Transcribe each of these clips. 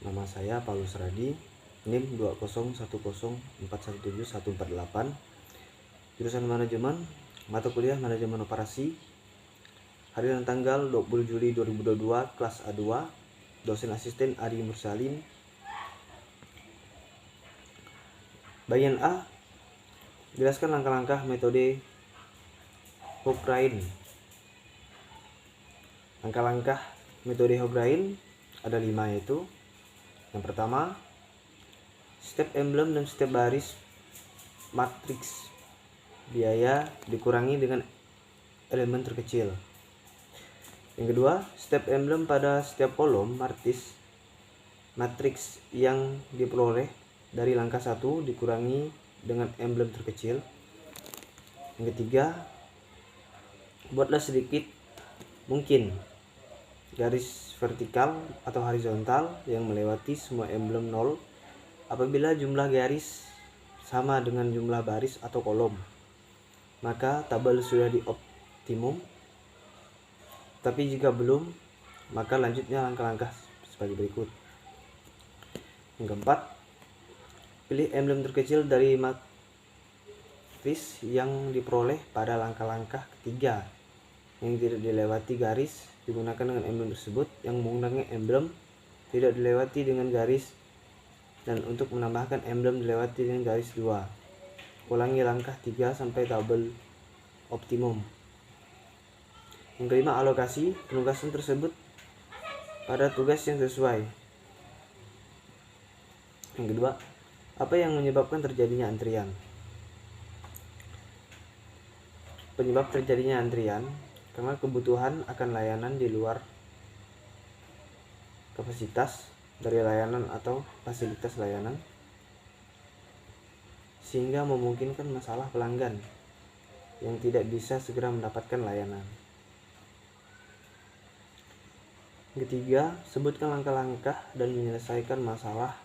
Nama saya Paulus Radi, NIM 20104171148, jurusan manajemen, mata kuliah manajemen operasi, hari dan tanggal 20 Juli 2022, kelas A2, dosen asisten Adi Mursalin. Bagian A, jelaskan langkah-langkah metode Hochrein. Langkah-langkah metode Hochrein ada 5, yaitu yang pertama, step emblem dan step baris matriks biaya dikurangi dengan elemen terkecil. Yang kedua, step emblem pada setiap kolom matriks yang diperoleh dari langkah 1 dikurangi dengan emblem terkecil. Yang ketiga, buatlah sedikit mungkin garis vertikal atau horizontal yang melewati semua emblem 0 apabila jumlah garis sama dengan jumlah baris atau kolom, maka tabel sudah di optimum. Tapi jika belum, maka lanjutnya langkah-langkah sebagai berikut. Yang keempat, pilih emblem terkecil dari matriks yang diperoleh pada langkah-langkah ketiga yang tidak dilewati garis digunakan dengan emblem tersebut, yang menggunakan emblem tidak dilewati dengan garis, dan untuk menambahkan emblem dilewati dengan garis 2. Ulangi langkah 3 sampai tabel optimum. Yang kelima, alokasi penugasan tersebut pada tugas yang sesuai. Yang kedua, apa yang menyebabkan terjadinya antrian? Penyebab terjadinya antrian karena kebutuhan akan layanan di luar kapasitas dari layanan atau fasilitas layanan, sehingga memungkinkan masalah pelanggan yang tidak bisa segera mendapatkan layanan. Ketiga, sebutkan langkah-langkah dan menyelesaikan masalah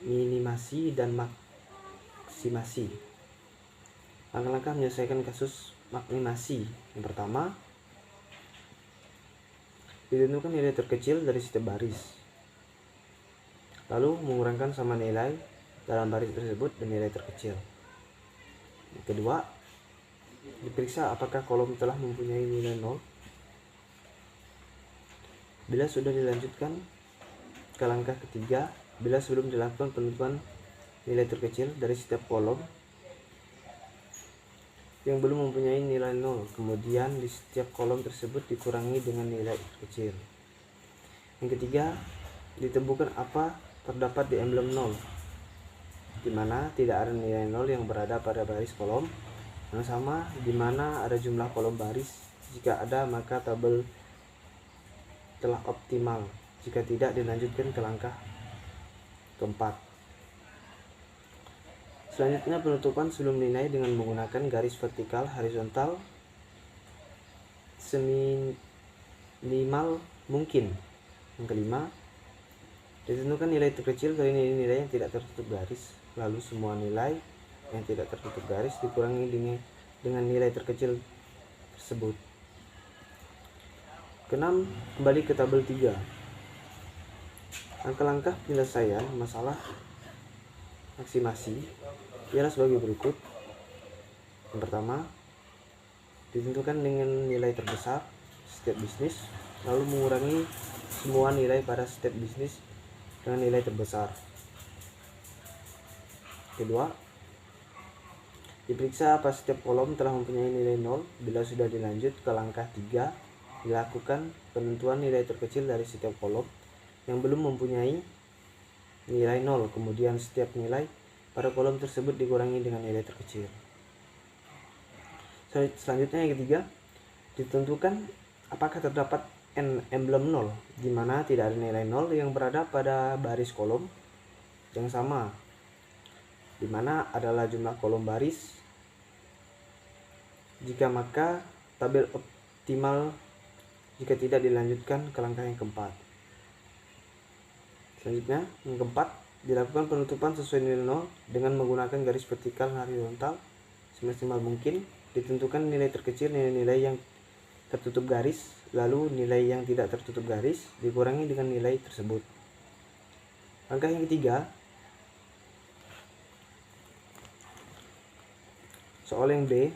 minimasi dan maksimasi. Langkah-langkah menyelesaikan kasus maksimasi. Yang pertama, ditentukan nilai terkecil dari setiap baris, lalu mengurangkan sama nilai dalam baris tersebut dan nilai terkecil. Yang kedua, diperiksa apakah kolom telah mempunyai nilai 0. Bila sudah, dilanjutkan ke langkah ketiga bila sebelum dilakukan penentuan nilai terkecil dari setiap kolom yang belum mempunyai nilai 0, kemudian di setiap kolom tersebut dikurangi dengan nilai terkecil. Yang ketiga, ditemukan apa terdapat di emblem 0, di mana tidak ada nilai 0 yang berada pada baris kolom yang sama, di mana ada jumlah kolom baris. Jika ada, maka tabel telah optimal. Jika tidak, dilanjutkan ke langkah keempat. Selanjutnya, penutupan sebelum nilai dengan menggunakan garis vertikal horizontal seminimal mungkin. Yang kelima, ditentukan nilai terkecil dari nilai yang tidak tertutup garis, lalu semua nilai yang tidak tertutup garis dikurangi dengan nilai terkecil tersebut. Keenam, kembali ke tabel 3. Langkah-langkah penyelesaian masalah maksimasi ialah sebagai berikut. Yang pertama, ditentukan dengan nilai terbesar setiap bisnis, lalu mengurangi semua nilai pada setiap bisnis dengan nilai terbesar. Kedua, diperiksa apa setiap kolom telah mempunyai nilai 0. Bila sudah, dilanjut ke langkah 3, dilakukan penentuan nilai terkecil dari setiap kolom yang belum mempunyai nilai 0, kemudian setiap nilai pada kolom tersebut dikurangi dengan nilai terkecil. Selanjutnya, yang ketiga, ditentukan apakah terdapat emblem 0, di mana tidak ada nilai 0 yang berada pada baris kolom yang sama, di mana adalah jumlah kolom baris. Jika, maka tabel optimal. Jika tidak, dilanjutkan ke langkah yang keempat. Selanjutnya, yang keempat, dilakukan penutupan sesuai nilai 0 dengan menggunakan garis vertikal horizontal semaksimal mungkin. Ditentukan nilai terkecil nilai-nilai yang tertutup garis, lalu nilai yang tidak tertutup garis dikurangi dengan nilai tersebut. Langkah yang ketiga, soal yang B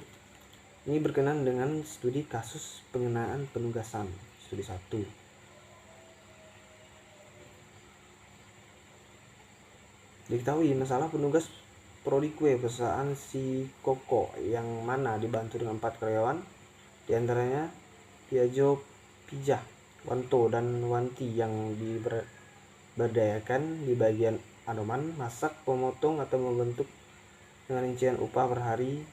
ini berkenan dengan studi kasus pengenaan penugasan, studi 1. Diketahui masalah penugas prodi kue perusahaan si Koko yang mana dibantu dengan 4 karyawan, diantaranya Piajo, Pijah, Wanto, dan Wanti yang diberdayakan di bagian anoman, masak, pemotong, atau membentuk dengan rincian upah per hari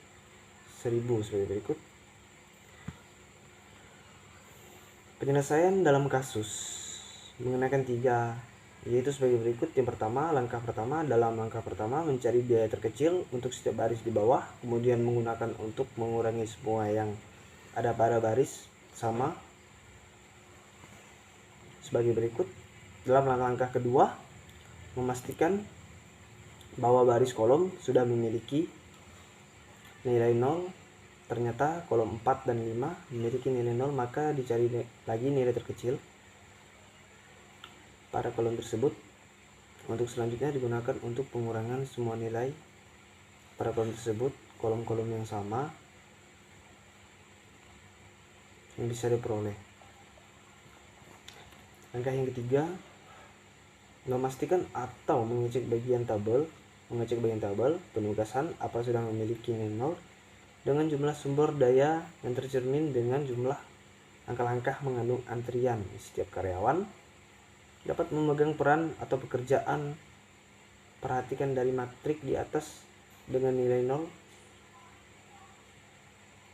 1.000 sebagai berikut. Penyelesaian dalam kasus mengenakan 3, yaitu sebagai berikut. Yang pertama, dalam langkah pertama mencari biaya terkecil untuk setiap baris di bawah, kemudian menggunakan untuk mengurangi semua yang ada pada baris sama sebagai berikut. Dalam langkah kedua, memastikan bahwa baris kolom sudah memiliki nilai 0. Ternyata kolom 4 dan 5 memiliki nilai 0, maka dicari lagi nilai terkecil pada kolom tersebut. Untuk selanjutnya digunakan untuk pengurangan semua nilai pada kolom tersebut, kolom-kolom yang sama yang bisa diperoleh. Langkah yang ketiga, memastikan atau mengecek bagian tabel penugasan apa sudah memiliki nilai 0 dengan jumlah sumber daya yang tercermin dengan jumlah langkah-langkah mengandung antrian. Setiap karyawan dapat memegang peran atau pekerjaan. Perhatikan dari matrik di atas dengan nilai 0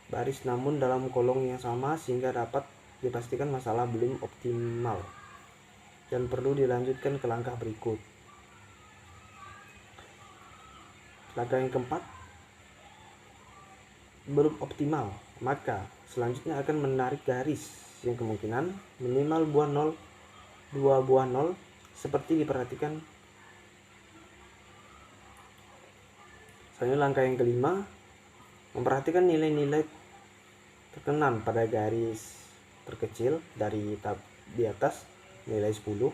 baris namun dalam kolom yang sama sehingga dapat dipastikan masalah belum optimal dan perlu dilanjutkan ke langkah berikut. Langkah yang keempat, belum optimal, maka selanjutnya akan menarik garis yang kemungkinan minimal buah 0, 2 buah 0 seperti diperhatikan. Selanjutnya langkah yang kelima, memperhatikan nilai-nilai terkenan pada garis terkecil dari tab di atas nilai 10.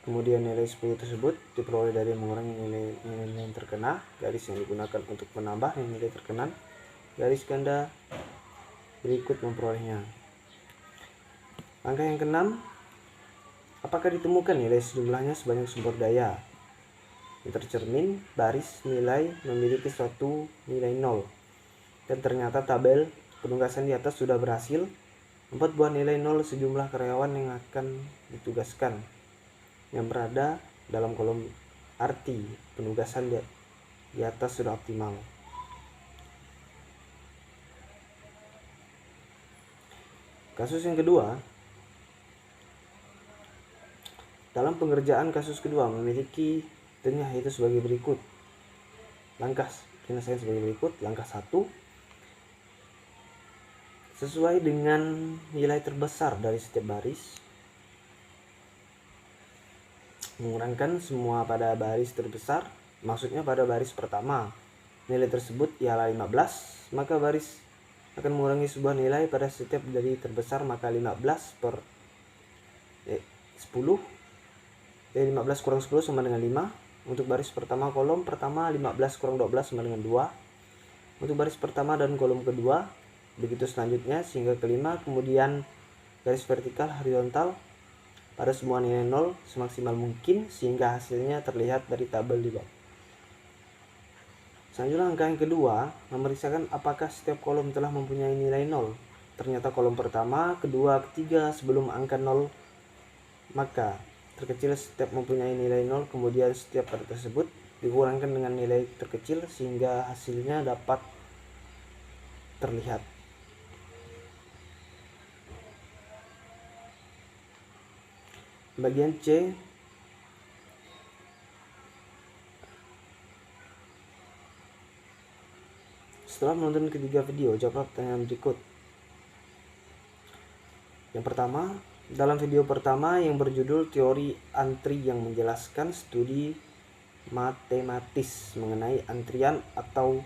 Kemudian nilai 10 tersebut diperoleh dari mengurangi nilai-nilai yang terkena. Garis yang digunakan untuk menambah nilai terkenan, garis ganda berikut memperolehnya. Langkah yang keenam, apakah ditemukan nilai sejumlahnya sebanyak sumber daya yang tercermin baris nilai memiliki suatu nilai 0 dan ternyata tabel penugasan di atas sudah berhasil 4 buah nilai 0 sejumlah karyawan yang akan ditugaskan yang berada dalam kolom arti penugasan di atas sudah optimal. Kasus yang kedua, dalam pengerjaan kasus kedua memiliki tengah yaitu sebagai berikut. Langkah penyelesaian sebagai berikut. Langkah 1, sesuai dengan nilai terbesar dari setiap baris, mengurangkan semua pada baris terbesar, maksudnya pada baris pertama nilai tersebut ialah 15, maka baris akan mengurangi sebuah nilai pada setiap dari terbesar, maka 15 per 10 15 kurang 10 sama dengan 5. Untuk baris pertama kolom pertama 15 kurang 12 sama dengan 2. Untuk baris pertama dan kolom kedua begitu selanjutnya sehingga kelima. Kemudian garis vertikal horizontal pada semua nilai 0 semaksimal mungkin sehingga hasilnya terlihat dari tabel di bawah. Selanjutnya langkah yang kedua, memeriksakan apakah setiap kolom telah mempunyai nilai 0. Ternyata kolom pertama, kedua, ketiga sebelum angka 0, maka terkecil setiap mempunyai nilai 0, kemudian setiap pada tersebut dikurangkan dengan nilai terkecil sehingga hasilnya dapat terlihat. Bagian C, setelah menonton ketiga video, jawab pertanyaan berikut. Yang pertama, dalam video pertama yang berjudul Teori Antri yang menjelaskan studi matematis mengenai antrian atau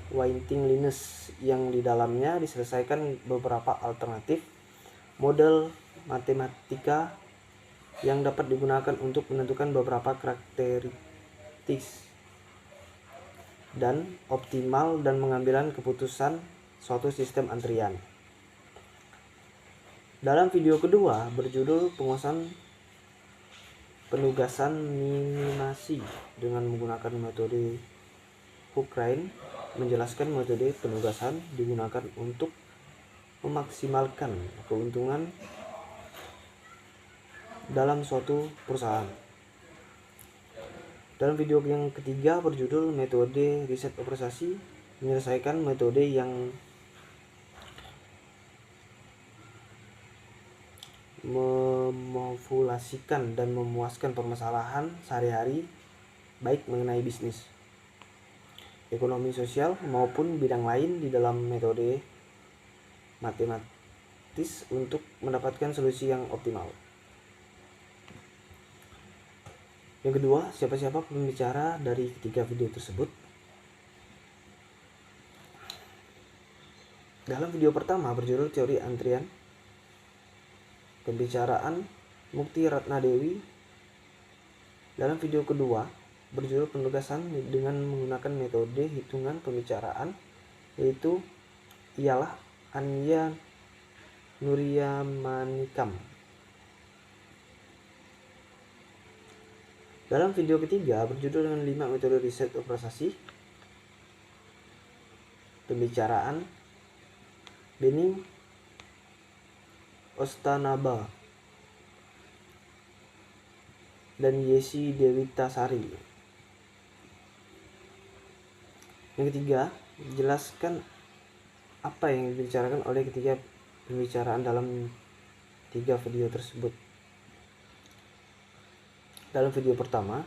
waiting list yang di dalamnya diselesaikan beberapa alternatif model matematika yang dapat digunakan untuk menentukan beberapa karakteristik dan optimal dan mengambil keputusan suatu sistem antrian. Dalam video kedua berjudul penguasaan penugasan minimasi dengan menggunakan metode Huckrian, menjelaskan metode penugasan digunakan untuk memaksimalkan keuntungan dalam suatu perusahaan. Dalam video yang ketiga berjudul metode riset operasi, menyelesaikan metode yang memofulasikan dan memuaskan permasalahan sehari-hari baik mengenai bisnis, ekonomi sosial maupun bidang lain di dalam metode matematis untuk mendapatkan solusi yang optimal. Yang kedua, siapa-siapa pembicara dari ketiga video tersebut? Dalam video pertama berjudul teori antrian, pembicaraan Mukti Ratnadewi. Dalam video kedua berjudul penugasan dengan menggunakan metode hitungan pembicaraan, yaitu ialah Anya Nuriyamanikam. Dalam video ketiga berjudul dengan 5 metode riset operasi, pembicaraan Bening Ostanaba dan Yesi Dewitasari. Yang ketiga, jelaskan apa yang dibicarakan oleh ketiga pembicaraan dalam 3 video tersebut. Dalam video pertama,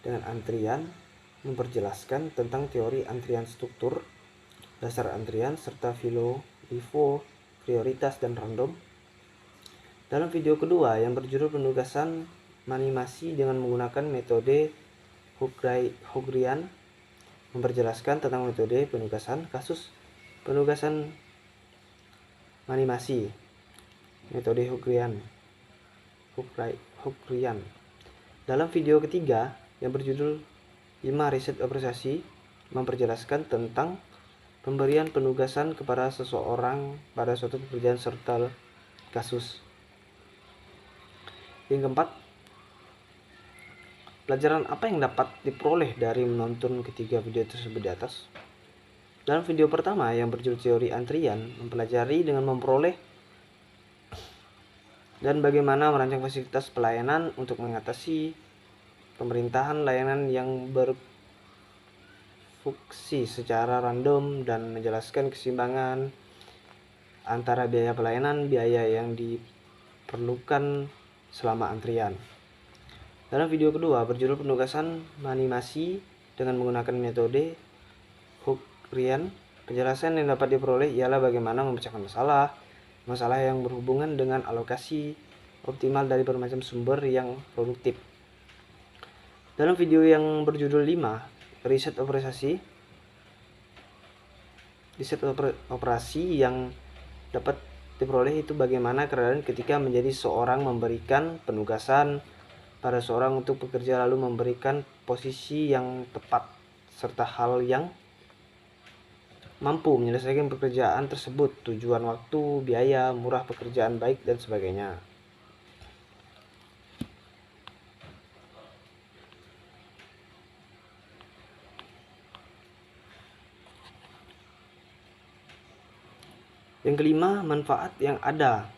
dengan antrian, memperjelaskan tentang teori antrian struktur, dasar antrian, serta FIFO, prioritas, dan random. Dalam video kedua yang berjudul penugasan animasi dengan menggunakan metode Huckrian, memperjelaskan tentang metode penugasan kasus penugasan animasi, metode Huckrian. Dalam video ketiga yang berjudul 5 riset operasi, memperjelaskan tentang pemberian penugasan kepada seseorang pada suatu pekerjaan serta kasus. Yang keempat, pelajaran apa yang dapat diperoleh dari menonton ketiga video tersebut di atas? Dalam video pertama yang berjudul teori antrian, mempelajari dengan memperoleh dan bagaimana merancang fasilitas pelayanan untuk mengatasi pemerintahan layanan yang berfungsi secara random dan menjelaskan keseimbangan antara biaya pelayanan, biaya yang diperlukan selama antrian. Dalam video kedua berjudul penugasan animasi dengan menggunakan metode Huckrian, penjelasan yang dapat diperoleh ialah bagaimana memecahkan masalah yang berhubungan dengan alokasi optimal dari bermacam sumber yang produktif. Dalam video yang berjudul 5 riset operasi yang dapat diperoleh itu bagaimana keadaan ketika menjadi seorang memberikan penugasan pada seorang untuk bekerja lalu memberikan posisi yang tepat serta hal yang mampu menyelesaikan pekerjaan tersebut, tujuan waktu, biaya, murah pekerjaan baik, dan sebagainya. Yang kelima, manfaat yang Anda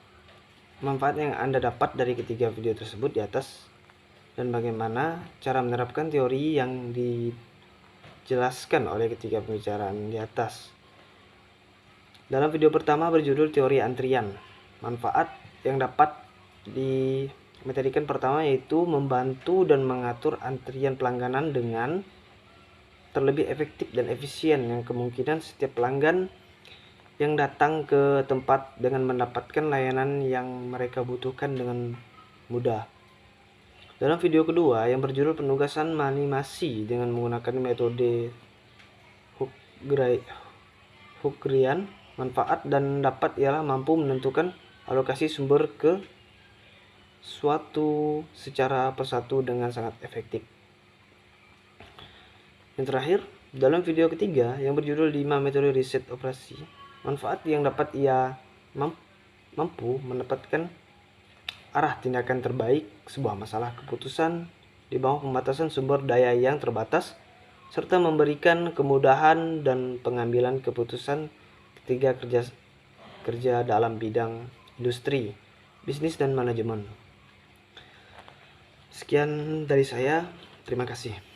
dapat dari ketiga video tersebut di atas dan bagaimana cara menerapkan teori yang dijelaskan oleh ketiga pembicaraan di atas. Dalam video pertama berjudul teori antrian, manfaat yang dapat dimaterikan pertama yaitu membantu dan mengatur antrian pelangganan dengan terlebih efektif dan efisien, yang kemungkinan setiap pelanggan yang datang ke tempat dengan mendapatkan layanan yang mereka butuhkan dengan mudah. Dalam video kedua yang berjudul penugasan animasi dengan menggunakan metode Huckrian, manfaat dan dapat ialah mampu menentukan alokasi sumber ke suatu secara persatu dengan sangat efektif. Yang terakhir, dalam video ketiga yang berjudul 5 metode riset operasi, manfaat yang dapat ia mampu mendapatkan arah tindakan terbaik sebuah masalah keputusan di bawah pembatasan sumber daya yang terbatas, serta memberikan kemudahan dan pengambilan keputusan ketika kerja dalam bidang industri, bisnis, dan manajemen. Sekian dari saya, terima kasih.